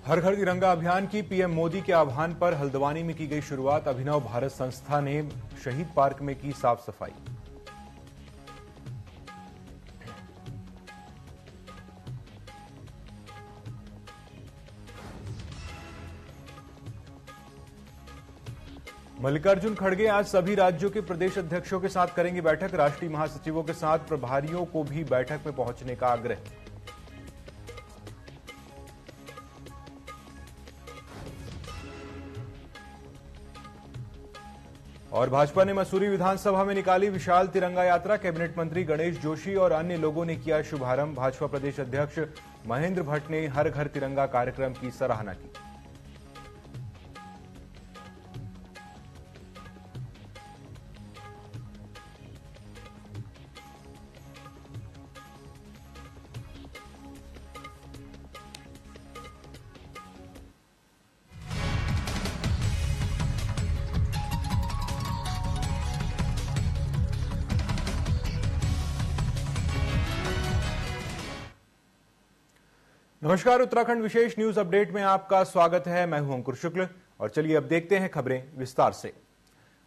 हर घर तिरंगा अभियान की पीएम मोदी के आह्वान पर हल्द्वानी में की गई शुरुआत। अभिनव भारत संस्था ने शहीद पार्क में की साफ सफाई। मल्लिकार्जुन खड़गे आज सभी राज्यों के प्रदेश अध्यक्षों के साथ करेंगे बैठक। राष्ट्रीय महासचिवों के साथ प्रभारियों को भी बैठक में पहुंचने का आग्रह। और भाजपा ने मसूरी विधानसभा में निकाली विशाल तिरंगा यात्रा। कैबिनेट मंत्री गणेश जोशी और अन्य लोगों ने किया शुभारंभ। भाजपा प्रदेश अध्यक्ष महेंद्र भट्ट ने हर घर तिरंगा कार्यक्रम की सराहना की। नमस्कार, उत्तराखंड विशेष न्यूज अपडेट में आपका स्वागत है। मैं हूं अंकुर शुक्ल और चलिए अब देखते हैं खबरें विस्तार से।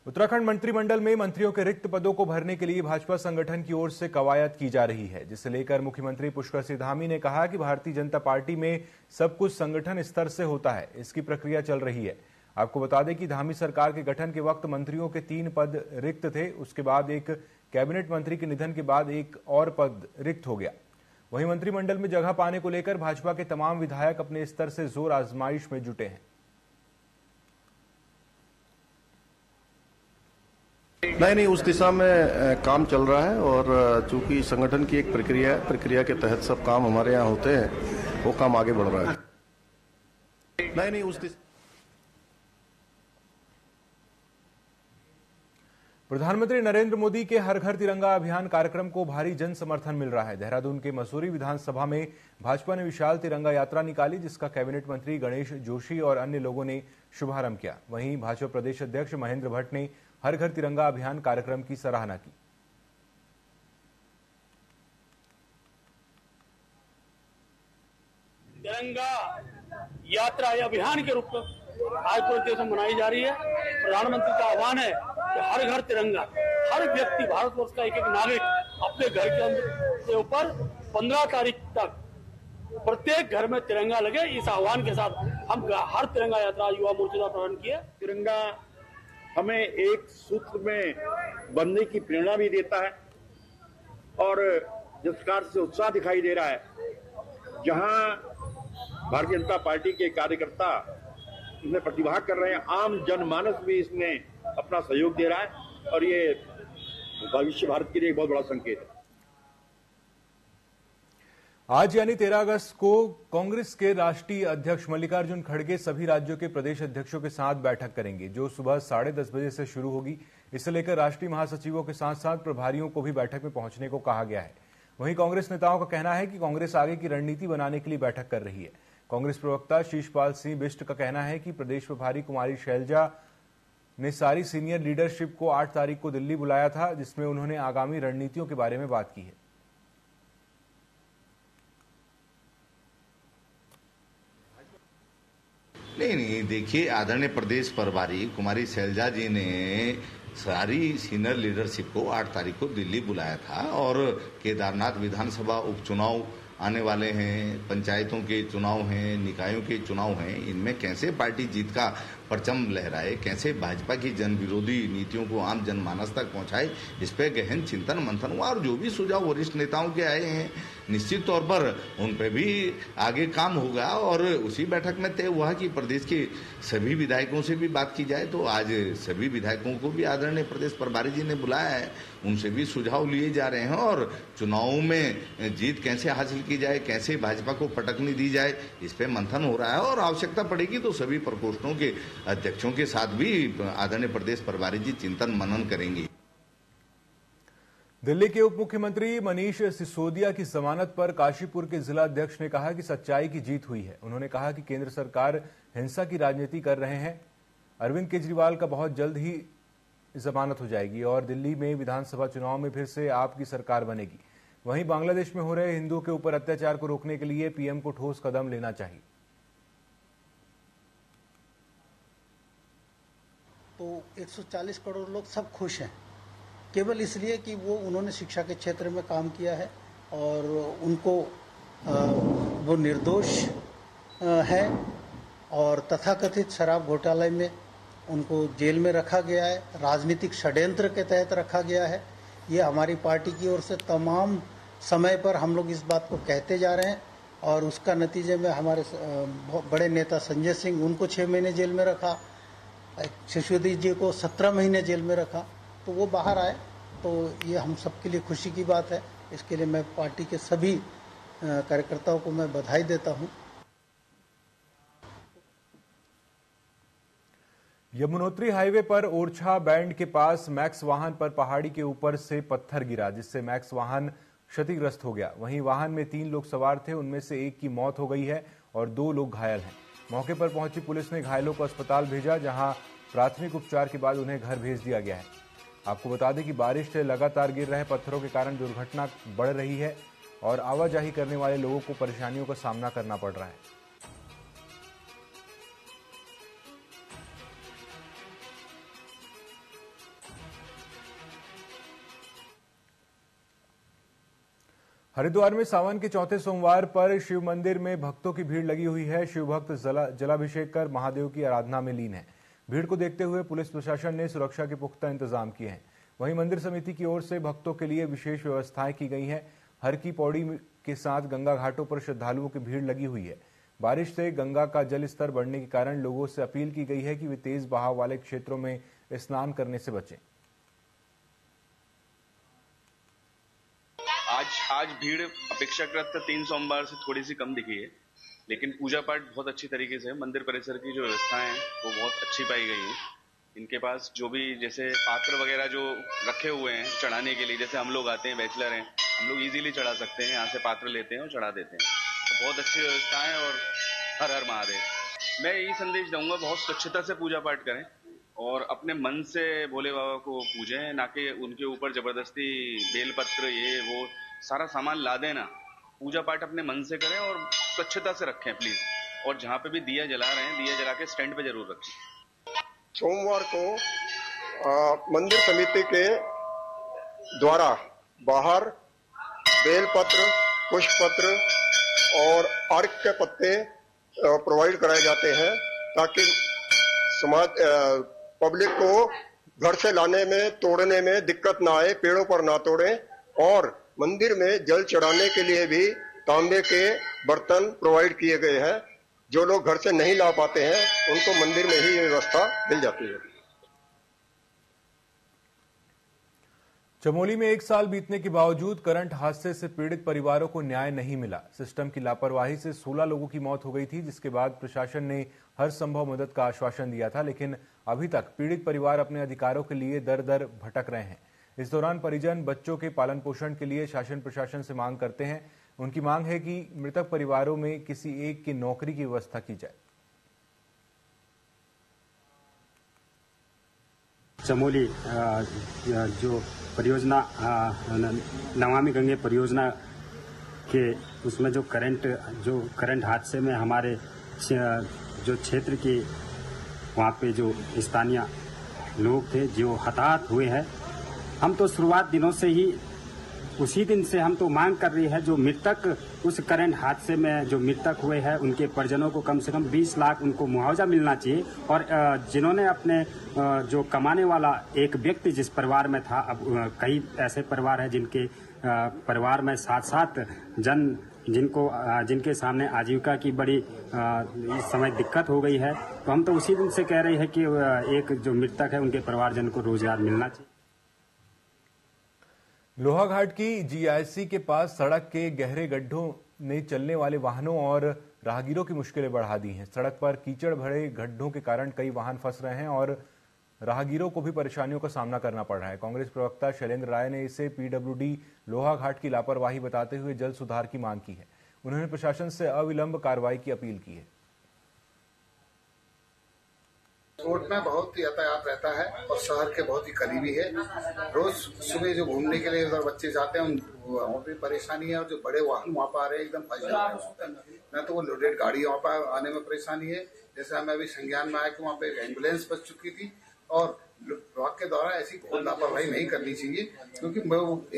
उत्तराखंड मंत्रिमंडल में मंत्रियों के रिक्त पदों को भरने के लिए भाजपा संगठन की ओर से कवायद की जा रही है, जिसे लेकर मुख्यमंत्री पुष्कर सिंह धामी ने कहा कि भारतीय जनता पार्टी में सब कुछ संगठन स्तर से होता है, इसकी प्रक्रिया चल रही है। आपको बता दें कि धामी सरकार के गठन के वक्त मंत्रियों के 3 पद रिक्त थे। उसके बाद एक कैबिनेट मंत्री के निधन के बाद एक और पद रिक्त हो गया। वहीं मंत्रिमंडल में जगह पाने को लेकर भाजपा के तमाम विधायक अपने स्तर से जोर आजमाइश में जुटे हैं। नहीं, उस दिशा में काम चल रहा है और चूंकि संगठन की एक प्रक्रिया के तहत सब काम हमारे यहाँ होते हैं, वो काम आगे बढ़ रहा है। नहीं, उस दिशा। प्रधानमंत्री नरेंद्र मोदी के हर घर तिरंगा अभियान कार्यक्रम को भारी जन समर्थन मिल रहा है। देहरादून के मसूरी विधानसभा में भाजपा ने विशाल तिरंगा यात्रा निकाली, जिसका कैबिनेट मंत्री गणेश जोशी और अन्य लोगों ने शुभारंभ किया। वहीं भाजपा प्रदेश अध्यक्ष महेंद्र भट्ट ने हर घर तिरंगा अभियान कार्यक्रम की सराहना की। तिरंगा यात्रा अभियान के रूप में आज पूरे देश में मनाई जा रही है। प्रधानमंत्री का आह्वान है कि हर घर तिरंगा, हर व्यक्ति, भारतवर्ष का एक एक नागरिक अपने घर के अंदर से ऊपर 15 तारीख तक प्रत्येक घर में तिरंगा लगे। इस आह्वान के साथ हम हर तिरंगा यात्रा युवा मोर्चा द्वारा प्रारंभ किया। तिरंगा हमें एक सूत्र में बंधने की प्रेरणा भी देता है और जिस प्रकार से उत्साह दिखाई दे रहा है, जहां भारतीय जनता पार्टी के कार्यकर्ता इसमें प्रतिभाग कर रहे हैं, आम जनमानस भी इसमें अपना सहयोग दे रहा है और ये भविष्य भारत के लिए एक बहुत बड़ा संकेत है। आज यानी 13 अगस्त को कांग्रेस के राष्ट्रीय अध्यक्ष मल्लिकार्जुन खड़गे सभी राज्यों के प्रदेश अध्यक्षों के साथ बैठक करेंगे, जो सुबह 10:30 बजे से शुरू होगी। इसे लेकर राष्ट्रीय महासचिवों के साथ साथ प्रभारियों को भी बैठक में पहुंचने को कहा गया है। वहीं कांग्रेस नेताओं का कहना है कि कांग्रेस आगे की रणनीति बनाने के लिए बैठक कर रही है। कांग्रेस प्रवक्ता शीशपाल सिंह बिष्ट का कहना है कि प्रदेश प्रभारी कुमारी शैलजा ने सारी सीनियर लीडरशिप को 8 तारीख को दिल्ली बुलाया था, जिसमें उन्होंने आगामी रणनीतियों के बारे में बात की है। नहीं, देखिए, आदरणीय प्रदेश प्रभारी कुमारी शैलजा जी ने सारी सीनियर लीडरशिप को 8 तारीख को दिल्ली बुलाया था और केदारनाथ विधानसभा उपचुनाव आने वाले हैं, पंचायतों के चुनाव हैं, निकायों के चुनाव हैं, इनमें कैसे पार्टी जीत का परचम लहराए, कैसे भाजपा की जन विरोधी नीतियों को आम जनमानस तक पहुंचाए, इस पर गहन चिंतन मंथन हुआ और जो भी सुझाव वरिष्ठ नेताओं के आए हैं, निश्चित तौर पर उन पर भी आगे काम होगा। और उसी बैठक में तय हुआ कि प्रदेश के सभी विधायकों से भी बात की जाए। तो आज सभी विधायकों को भी आदरणीय प्रदेश प्रभारी जी ने बुलाया है, उनसे भी सुझाव लिए जा रहे हैं और चुनावों में जीत कैसे हासिल की जाए, कैसे भाजपा को पटकनी दी जाए, इस पे मंथन हो रहा है। और आवश्यकता पड़ेगी तो सभी प्रकोष्ठों के अध्यक्षों के साथ भी आदरणीय प्रदेश प्रभारी जी चिंतन मनन करेंगे। दिल्ली के उप मुख्यमंत्री मनीष सिसोदिया की जमानत पर काशीपुर के जिला अध्यक्ष ने कहा कि सच्चाई की जीत हुई है। उन्होंने कहा कि केंद्र सरकार हिंसा की राजनीति कर रहे हैं। अरविंद केजरीवाल का बहुत जल्द ही जमानत हो जाएगी और दिल्ली में विधानसभा चुनाव में फिर से आपकी सरकार बनेगी। वहीं बांग्लादेश में हो रहे हिंदुओं के ऊपर अत्याचार को रोकने के लिए पीएम को ठोस कदम लेना चाहिए। तो 140 करोड़ लोग सब खुश हैं, केवल इसलिए कि उन्होंने शिक्षा के क्षेत्र में काम किया है और उनको वो निर्दोष है और तथाकथित शराब घोटाले में उनको जेल में रखा गया है, राजनीतिक षड्यंत्र के तहत रखा गया है। ये हमारी पार्टी की ओर से तमाम समय पर हम लोग इस बात को कहते जा रहे हैं और उसका नतीजे में हमारे बड़े नेता संजय सिंह, उनको 6 महीने जेल में रखा, सिसोदिया जी को 17 महीने जेल में रखा, तो वो बाहर आए। तो ये हम सबके लिए खुशी की बात है। इसके लिए मैं पार्टी के सभी कार्यकर्ताओं को मैं बधाई देता हूं। यमुनोत्री हाईवे पर ओरछा बैंड के पास मैक्स वाहन पर पहाड़ी के ऊपर से पत्थर गिरा, जिससे मैक्स वाहन क्षतिग्रस्त हो गया। वहीं वाहन में 3 लोग सवार थे, उनमें से एक की मौत हो गई है और 2 लोग घायल हैं। मौके पर पहुंची पुलिस ने घायलों को अस्पताल भेजा, जहां प्राथमिक उपचार के बाद उन्हें घर भेज दिया गया है। आपको बता दें कि बारिश से लगातार गिर रहे पत्थरों के कारण दुर्घटना बढ़ रही है और आवाजाही करने वाले लोगों को परेशानियों का सामना करना पड़ रहा है। हरिद्वार में सावन के चौथे सोमवार पर शिव मंदिर में भक्तों की भीड़ लगी हुई है। शिव भक्त जलाभिषेक कर महादेव की आराधना में लीन है। भीड़ को देखते हुए पुलिस प्रशासन ने सुरक्षा के पुख्ता इंतजाम किए हैं। वहीं मंदिर समिति की ओर से भक्तों के लिए विशेष व्यवस्थाएं की गई हैं। हर की पौड़ी के साथ गंगा घाटों पर श्रद्धालुओं की भीड़ लगी हुई है। बारिश से गंगा का जल स्तर बढ़ने के कारण लोगों से अपील की गई है कि वे तेज बहाव वाले क्षेत्रों में स्नान करने से बचें। आज भीड़ अपेक्षाकृत 3 सोमवार से थोड़ी सी कम दिखी है, लेकिन पूजा पाठ बहुत अच्छी तरीके से, मंदिर परिसर की जो व्यवस्थाएं हैं वो बहुत अच्छी पाई गई है। इनके पास जो भी जैसे पात्र वगैरह जो रखे हुए हैं चढ़ाने के लिए, जैसे हम लोग आते हैं, बैचलर हैं, हम लोग इजीली चढ़ा सकते हैं, यहाँ से पात्र लेते हैं और चढ़ा देते हैं। तो बहुत अच्छी व्यवस्था है और हर हर महादेव। मैं यही संदेश दूंगा, बहुत स्वच्छता से पूजा पाठ करें और अपने मन से भोले बाबा को पूजें, ना कि उनके ऊपर जबरदस्ती बेलपत्र ये वो सारा सामान ला देना। पूजा पाठ अपने मन से करें और स्वच्छता से रखें प्लीज। और जहाँ पे भी दिया जला रहे हैं, दिया जला के स्टैंड पे जरूर रखें। सोमवार को मंदिर समिति के द्वारा बाहर बेलपत्र, पुष्पपत्र और अर्घ के पत्ते प्रोवाइड कराए जाते हैं, ताकि समाज पब्लिक को घर से लाने में, तोड़ने में दिक्कत ना आए, पेड़ों पर ना तोड़े। और मंदिर में जल चढ़ाने के लिए भी तांबे के बर्तन प्रोवाइड किए गए हैं। जो लोग घर से नहीं ला पाते हैं उनको मंदिर में ही ये व्यवस्था मिल जाती है। चमोली में 1 साल बीतने के बावजूद करंट हादसे से पीड़ित परिवारों को न्याय नहीं मिला। सिस्टम की लापरवाही से 16 लोगों की मौत हो गई थी, जिसके बाद प्रशासन ने हर संभव मदद का आश्वासन दिया था, लेकिन अभी तक पीड़ित परिवार अपने अधिकारों के लिए दर दर भटक रहे हैं। इस दौरान परिजन बच्चों के पालन पोषण के लिए शासन प्रशासन से मांग करते हैं। उनकी मांग है कि मृतक परिवारों में किसी एक की नौकरी की व्यवस्था की जाए। चमोली जो परियोजना नमामि गंगे परियोजना के उसमें जो करंट हादसे में हमारे जो क्षेत्र के वहाँ पे जो स्थानीय लोग थे जो हताहत हुए हैं, हम तो शुरुआत दिनों से ही उसी दिन से हम तो मांग कर रही है, जो मृतक उस करंट हादसे में जो मृतक हुए हैं उनके परिजनों को कम से कम 20 लाख उनको मुआवजा मिलना चाहिए। और जिन्होंने अपने जो कमाने वाला एक व्यक्ति जिस परिवार में था, अब कई ऐसे परिवार हैं जिनके परिवार में 7-7 जन जिनके सामने आजीविका की बड़ी इस समय दिक्कत हो गई है, तो हम तो उसी दिन से कह रहे हैं कि एक जो मृतक है उनके परिवारजन को रोजगार मिलना चाहिए। लोहाघाट की जीआईसी के पास सड़क के गहरे गड्ढों ने चलने वाले वाहनों और राहगीरों की मुश्किलें बढ़ा दी हैं। सड़क पर कीचड़ भरे गड्ढों के कारण कई वाहन फंस रहे हैं और राहगीरों को भी परेशानियों का सामना करना पड़ रहा है। कांग्रेस प्रवक्ता शैलेंद्र राय ने इसे पीडब्ल्यूडी लोहाघाट की लापरवाही बताते हुए जल्द सुधार की मांग की है। उन्होंने प्रशासन से अविलंब कार्रवाई की अपील की है। रोड में बहुत यातायात रहता है और शहर के बहुत ही करीबी है। रोज सुबह जो घूमने के लिए उधर बच्चे जाते हैं वहाँ पे परेशानी है, और जो बड़े वाहन वहाँ पर आ रहे हैं एकदम फंस जाते हैं। न तो वो लोडेड गाड़ी वहाँ पर आने में परेशानी है। जैसे हमें अभी संज्ञान में आया कि वहाँ पे एक एम्बुलेंस बच चुकी थी और विभाग के द्वारा ऐसी कोई लापरवाही नहीं करनी चाहिए, क्योंकि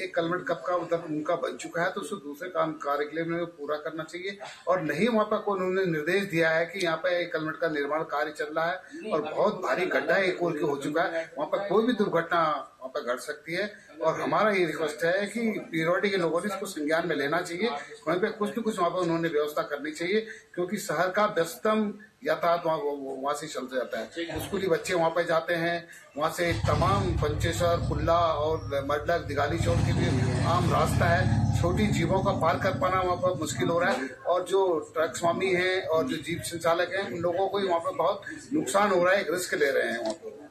एक कलवर्ट कब का मतलब उनका बन चुका है तो उसको दूसरे कार्य के लिए पूरा करना चाहिए। और नहीं वहाँ पर कोई उन्होंने निर्देश दिया है कि यहाँ पे एक कलवर्ट का निर्माण कार्य चल रहा है और बहुत भारी गड्ढा एक ओर के हो चुका है, वहाँ पर कोई भी दुर्घटना वहाँ पर घट सकती है। और हमारा ये रिक्वेस्ट है कि पीरोडी के लोगों ने इसको संज्ञान में लेना चाहिए, वहीं पे कुछ न कुछ वहाँ पर उन्होंने व्यवस्था करनी चाहिए, क्योंकि शहर का व्यस्तम यातायात वहाँ से चलता जाता है। स्कूली बच्चे वहाँ पे जाते हैं, वहाँ से तमाम पंचेश्वर, कुल्ला और मडलक, दिगाली चौक के लिए आम रास्ता है। छोटी जीवों का पार कर पाना वहाँ पर मुश्किल हो रहा है और जो ट्रक स्वामी हैं और जो जीप संचालक हैं उन लोगों को वहाँ पर बहुत नुकसान हो रहा है, एक रिस्क ले रहे हैं वहाँ पर।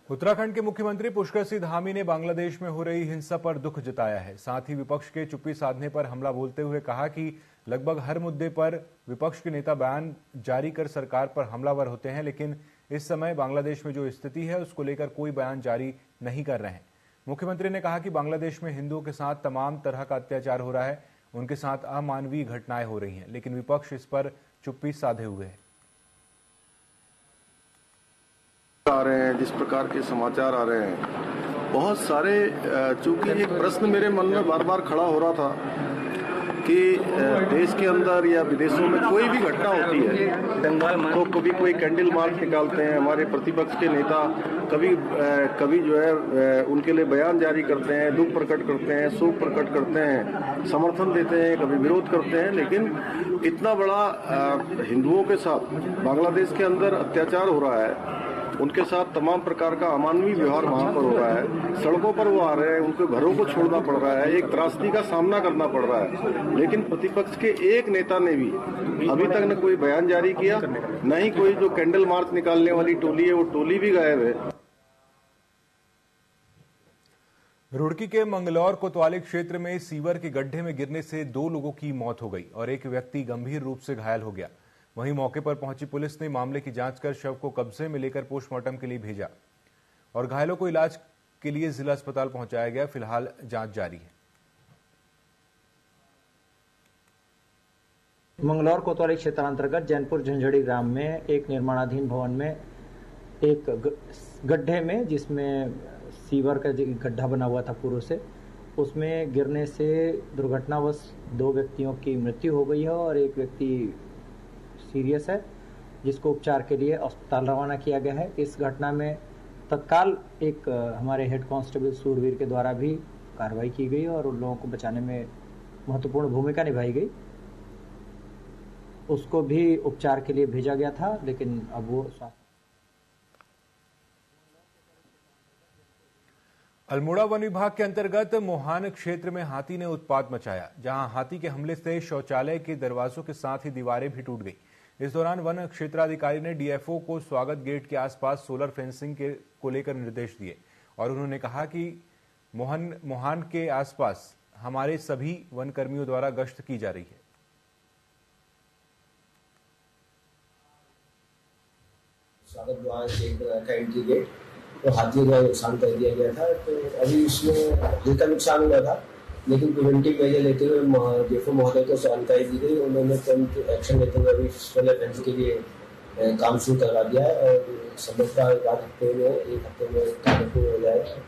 उत्तराखंड के मुख्यमंत्री पुष्कर सिंह धामी ने बांग्लादेश में हो रही हिंसा पर दुख जताया है। साथ ही विपक्ष के चुप्पी साधने पर हमला बोलते हुए कहा कि लगभग हर मुद्दे पर विपक्ष के नेता बयान जारी कर सरकार पर हमलावर होते हैं, लेकिन इस समय बांग्लादेश में जो स्थिति है उसको लेकर कोई बयान जारी नहीं कर रहे हैं। मुख्यमंत्री ने कहा कि बांग्लादेश में हिंदुओं के साथ तमाम तरह का अत्याचार हो रहा है, उनके साथ अमानवीय घटनाएं हो रही हैं, लेकिन विपक्ष इस पर चुप्पी साधे हुए है। आ रहे हैं जिस प्रकार के समाचार आ रहे हैं, बहुत सारे, चूंकि एक प्रश्न मेरे मन में बार बार खड़ा हो रहा था कि देश के अंदर या विदेशों में कोई भी घटना होती है तो कभी कोई कैंडल मार्च निकालते हैं हमारे प्रतिपक्ष के नेता, कभी जो है उनके लिए बयान जारी करते हैं, दुख प्रकट करते हैं, शोक प्रकट करते हैं, समर्थन देते हैं, कभी विरोध करते हैं, लेकिन इतना बड़ा हिंदुओं के साथ बांग्लादेश के अंदर अत्याचार हो रहा है, उनके साथ तमाम प्रकार का अमानवीय व्यवहार वहां पर हो रहा है, सड़कों पर वो आ रहे हैं, उनको घरों को छोड़ना पड़ रहा है, एक त्रासदी का सामना करना पड़ रहा है, लेकिन प्रतिपक्ष के एक नेता ने भी अभी तक न कोई बयान जारी किया, न ही कोई जो कैंडल मार्च निकालने वाली टोली है वो टोली भी गायब है। रुड़की के मंगलौर कोतवाली क्षेत्र में सीवर के गड्ढे में गिरने से 2 लोगों की मौत हो गई और एक व्यक्ति गंभीर रूप से घायल हो गया। वहीं मौके पर पहुंची पुलिस ने मामले की जांच कर शव को कब्जे में लेकर पोस्टमार्टम के लिए भेजा और घायलों को इलाज के लिए जिला अस्पताल पहुंचाया गया। फिलहाल जांच जारी है। मंगलौर कोतवाली क्षेत्रांतर्गत जैनपुर झंझड़ी ग्राम में एक निर्माणाधीन भवन में एक गड्ढे में, जिसमें सीवर का गड्ढा बना हुआ था पूर्व से, उसमें गिरने से दुर्घटनावश 2 व्यक्तियों की मृत्यु हो गई है और एक व्यक्ति सीरियस है, जिसको उपचार के लिए अस्पताल रवाना किया गया है। इस घटना में तत्काल एक हमारे हेड कांस्टेबल सूरवीर के द्वारा भी कार्रवाई की गई और उन लोगों को बचाने में महत्वपूर्ण भूमिका निभाई गई। उसको भी उपचार के लिए भेजा गया था, लेकिन अब वो स्वास्थ्य। अल्मोड़ा वन विभाग के अंतर्गत मोहान क्षेत्र में हाथी ने उत्पात मचाया, जहां हाथी के हमले से शौचालय के दरवाजों के साथ ही दीवारें भी टूट गई। इस दौरान वन क्षेत्राधिकारी ने डीएफओ को स्वागत गेट के आसपास सोलर फेंसिंग को लेकर निर्देश दिए और उन्होंने कहा कि मोहान के आसपास हमारे सभी वन कर्मियों द्वारा गश्त की जा रही है। स्वागत द्वार का एंट्री गेट तो हाथियों का नुकसान कर दिया गया था, तो अभी इसमें हल्का नुकसान हुआ था, लेकिन प्रिवेंटिव मेजर लेते हुए डीएफओ महोदय को जानकारी दी गई, उन्होंने तुरंत एक्शन लेते हुए अभी सोलर फेंस के लिए काम शुरू करवा दिया है और संभवतः 1 हफ्ते में कार्य पूर्ण हो जाएगा।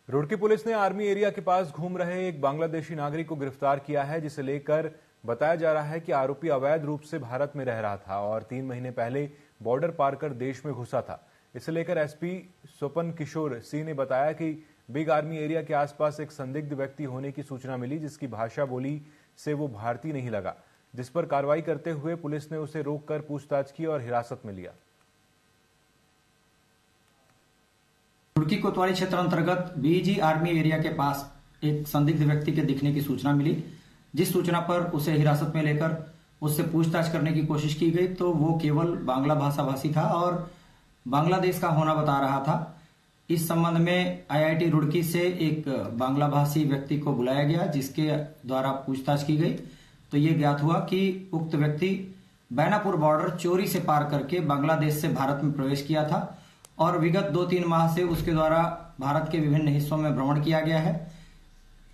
रुड़की पुलिस ने आर्मी एरिया के पास घूम रहे एक बांग्लादेशी नागरिक को गिरफ्तार किया है, जिसे लेकर बताया जा रहा है कि आरोपी अवैध रूप से भारत में रह रहा था और 3 महीने पहले बॉर्डर पार कर देश में घुसा था। इसे लेकर एसपी स्वपन किशोर सिंह ने बताया कि बिग आर्मी एरिया के आसपास एक संदिग्ध व्यक्ति होने की सूचना मिली, जिसकी भाषा बोली से वो भारतीय नहीं लगा, जिस पर कार्रवाई करते हुए पुलिस ने उसे रोककर पूछताछ की और हिरासत में लिया। रुड़की कोतवाली क्षेत्र अंतर्गत बीजी आर्मी एरिया के पास एक संदिग्ध व्यक्ति के दिखने की सूचना मिली, जिस सूचना पर उसे हिरासत में लेकर उससे पूछताछ करने की कोशिश की गई तो वो केवल बांग्ला भाषा भाषी था और बांग्लादेश का होना बता रहा था। इस संबंध में आईआईटी रुड़की से एक बांग्ला भाषी व्यक्ति को बुलाया गया, जिसके द्वारा पूछताछ की गई तो ये ज्ञात हुआ कि उक्त व्यक्ति बैनापुर बॉर्डर चोरी से पार करके बांग्लादेश से भारत में प्रवेश किया था और विगत 2-3 माह से उसके द्वारा भारत के विभिन्न हिस्सों में भ्रमण किया गया है।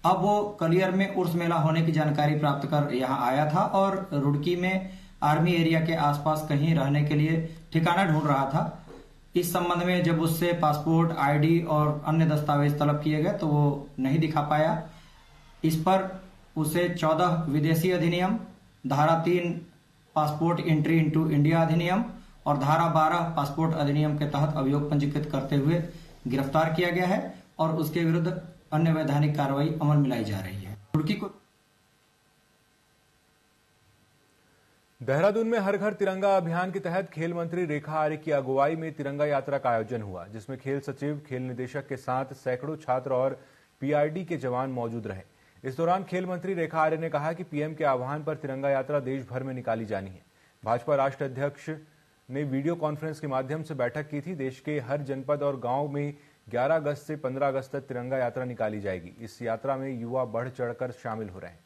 अब वो कलियर में उर्स मेला होने की जानकारी प्राप्त कर यहाँ आया था और रुड़की में आर्मी एरिया के आसपास कहीं रहने के लिए ठिकाना ढूंढ रहा था। इस संबंध में जब उससे पासपोर्ट, आईडी और अन्य दस्तावेज तलब किए गए तो वो नहीं दिखा पाया। इस पर उसे 14 विदेशी अधिनियम, धारा 3 पासपोर्ट एंट्री इनटू इंडिया अधिनियम और धारा 12 पासपोर्ट अधिनियम के तहत अभियोग पंजीकृत करते हुए गिरफ्तार किया गया है और उसके विरुद्ध अन्य वैधानिक कार्रवाई अमल में लाई जा रही है। रुड़की को देहरादून में हर घर तिरंगा अभियान के तहत खेल मंत्री रेखा आर्य की अगुवाई में तिरंगा यात्रा का आयोजन हुआ, जिसमें खेल सचिव, खेल निदेशक के साथ सैकड़ों छात्र और पीआरडी के जवान मौजूद रहे। इस दौरान खेल मंत्री रेखा आर्य ने कहा कि पीएम के आह्वान पर तिरंगा यात्रा देश भर में निकाली जानी है। भाजपा राष्ट्रीय अध्यक्ष ने वीडियो कॉन्फ्रेंस के माध्यम से बैठक की थी। देश के हर जनपद और गांव में 11 अगस्त से 15 अगस्त तक तिरंगा यात्रा निकाली जाएगी। इस यात्रा में युवा बढ़ चढ़कर शामिल हो रहे हैं।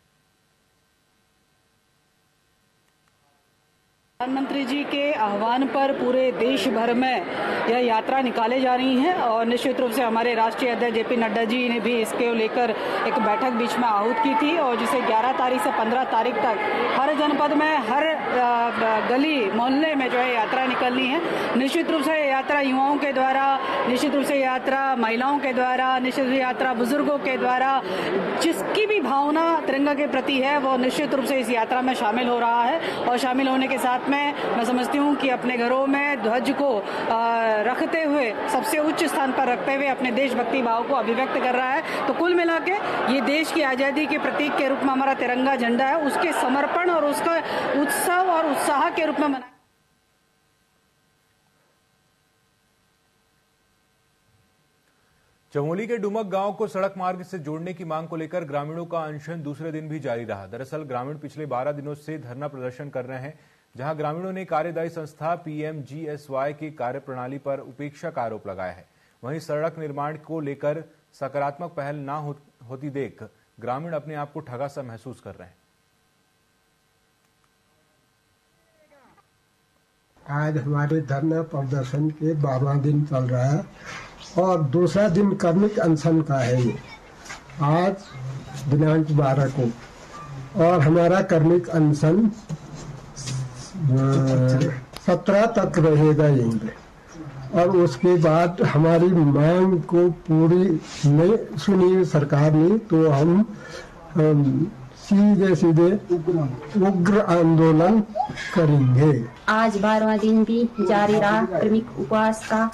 प्रधानमंत्री जी के आह्वान पर पूरे देश भर में यह यात्रा निकाले जा रही है और निश्चित रूप से हमारे राष्ट्रीय अध्यक्ष जेपी नड्डा जी ने भी इसके लेकर एक बैठक बीच में आहूत की थी और जिसे 11 तारीख से 15 तारीख तक हर जनपद में, हर गली मोहल्ले में जो है यात्रा निकलनी है। निश्चित रूप से यात्रा युवाओं के द्वारा, निश्चित रूप से यात्रा महिलाओं के द्वारा, निश्चित रूप से यात्रा बुजुर्गों के द्वारा, जिसकी भी भावना तिरंगा के प्रति है वो निश्चित रूप से इस यात्रा में शामिल हो रहा है। और शामिल होने के साथ मैं समझती हूँ कि अपने घरों में ध्वज को रखते हुए, सबसे उच्च स्थान पर रखते हुए अपने देशभक्ति भाव को अभिव्यक्त कर रहा है। तो कुल मिला के ये देश की आजादी के प्रतीक के रूप में हमारा तिरंगा झंडा है, उसके समर्पण और उसका उत्सव और उत्साह के रूप में मनाया। चमोली के डुमक गांव को सड़क मार्ग से जोड़ने की मांग को लेकर ग्रामीणों का अनशन दूसरे दिन भी जारी रहा। दरअसल ग्रामीण पिछले 12 दिनों से धरना प्रदर्शन कर रहे हैं, जहां ग्रामीणों ने कार्यदायी संस्था पीएमजीएसवाई की कार्यप्रणाली पर उपेक्षा का आरोप लगाया है। वहीं सड़क निर्माण को लेकर सकारात्मक पहल न होती देख ग्रामीण अपने आप को ठगा सा महसूस कर रहे हैं। आज हमारे धरना प्रदर्शन के 12वां दिन चल रहा है और दूसरा दिन कर्मिक अनशन का है। ये आज दिनांक 12 को और हमारा कर्मिक अनशन 17 तक रहेगा यहीं पे। और उसके बाद हमारी मांग को पूरी नहीं सुनी सरकार ने तो हम सीधे उग्र आंदोलन करेंगे। आज 12वां दिन भी जारी रहा क्रमिक उपवास का।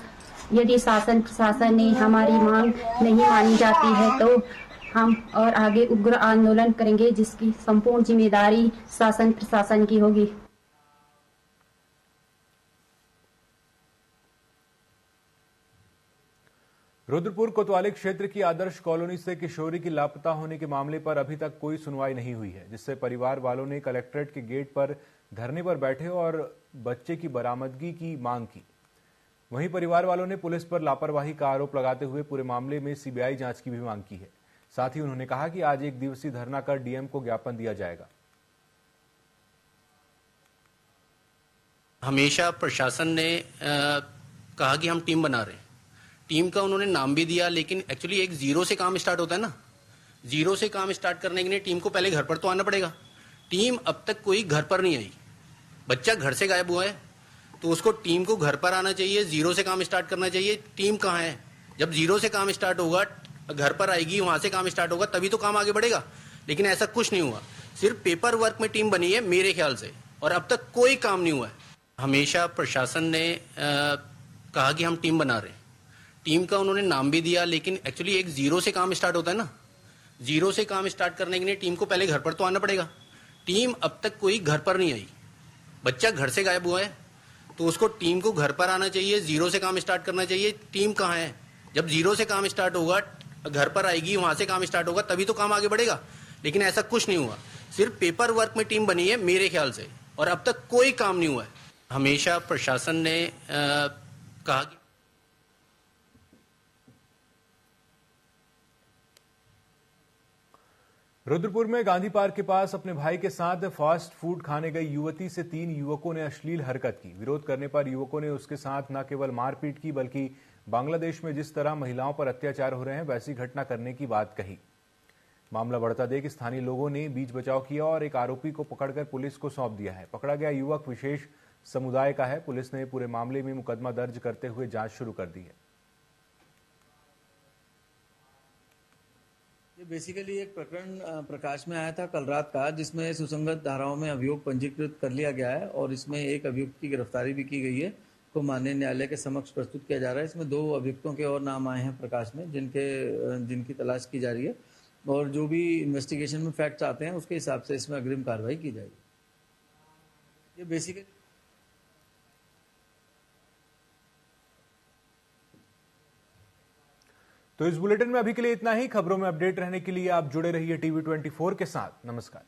यदि शासन प्रशासन ने हमारी मांग नहीं मानी जाती है तो हम और आगे उग्र आंदोलन करेंगे, जिसकी संपूर्ण जिम्मेदारी शासन प्रशासन की होगी। रुद्रपुर कोतवाली क्षेत्र की आदर्श कॉलोनी से किशोरी की लापता होने के मामले पर अभी तक कोई सुनवाई नहीं हुई है, जिससे परिवार वालों ने कलेक्ट्रेट के गेट पर धरने पर बैठे और बच्चे की बरामदगी की मांग की। वहीं परिवार वालों ने पुलिस पर लापरवाही का आरोप लगाते हुए पूरे मामले में सीबीआई जांच की भी मांग की है। साथ ही उन्होंने कहा कि आज 1 दिवसीय धरना कर डीएम को ज्ञापन दिया जाएगा। हमेशा प्रशासन ने कहा कि हम टीम बना रहे हैं। टीम का उन्होंने नाम भी दिया, लेकिन एक्चुअली एक जीरो से काम स्टार्ट होता है ना। जीरो से काम स्टार्ट करने के लिए टीम को पहले घर पर तो आना पड़ेगा। टीम अब तक कोई घर पर नहीं आई। बच्चा घर से गायब हुआ है तो उसको टीम को घर पर आना चाहिए, जीरो से काम स्टार्ट करना चाहिए। टीम कहाँ है? जब जीरो से काम स्टार्ट होगा, घर पर आएगी, वहां से काम स्टार्ट होगा, तभी तो काम आगे बढ़ेगा। लेकिन ऐसा कुछ नहीं हुआ। सिर्फ पेपर वर्क में टीम बनी है मेरे ख्याल से, और अब तक कोई काम नहीं हुआ है। हमेशा प्रशासन ने कहा कि हम टीम बना रहे हैं। टीम का उन्होंने नाम भी दिया, लेकिन एक्चुअली एक जीरो से काम स्टार्ट होता है ना। जीरो से काम स्टार्ट करने के लिए टीम को पहले घर पर तो आना पड़ेगा। टीम अब तक कोई घर पर नहीं आई। बच्चा घर से गायब हुआ है तो उसको टीम को घर पर आना चाहिए, जीरो से काम स्टार्ट करना चाहिए। टीम कहाँ है? जब जीरो से काम स्टार्ट होगा, घर पर आएगी, वहां से काम स्टार्ट होगा, तभी तो काम आगे बढ़ेगा। लेकिन ऐसा कुछ नहीं हुआ। सिर्फ पेपर वर्क में टीम बनी है मेरे ख्याल से, और अब तक कोई काम नहीं हुआ है। हमेशा प्रशासन ने कहा कि रुद्रपुर में गांधी पार्क के पास अपने भाई के साथ फास्ट फूड खाने गई युवती से 3 युवकों ने अश्लील हरकत की। विरोध करने पर युवकों ने उसके साथ न केवल मारपीट की, बल्कि बांग्लादेश में जिस तरह महिलाओं पर अत्याचार हो रहे हैं वैसी घटना करने की बात कही। मामला बढ़ता देख स्थानीय लोगों ने बीच बचाव किया और एक आरोपी को पकड़कर पुलिस को सौंप दिया है। पकड़ा गया युवक विशेष समुदाय का है। पुलिस ने पूरे मामले में मुकदमा दर्ज करते हुए जांच शुरू कर दी है। ये बेसिकली एक प्रकरण प्रकाश में आया था कल रात का, जिसमें सुसंगत धाराओं में अभियोग पंजीकृत कर लिया गया है और इसमें एक अभियुक्त की गिरफ्तारी भी की गई है, को माननीय न्यायालय के समक्ष प्रस्तुत किया जा रहा है। इसमें 2 अभियुक्तों के और नाम आए हैं प्रकाश में, जिनकी तलाश की जा रही है और जो भी इन्वेस्टिगेशन में फैक्ट्स आते हैं उसके हिसाब से इसमें अग्रिम कार्रवाई की जाएगी। ये बेसिकली तो इस बुलेटिन में अभी के लिए इतना ही। खबरों में अपडेट रहने के लिए आप जुड़े रहिए TV24 के साथ। नमस्कार।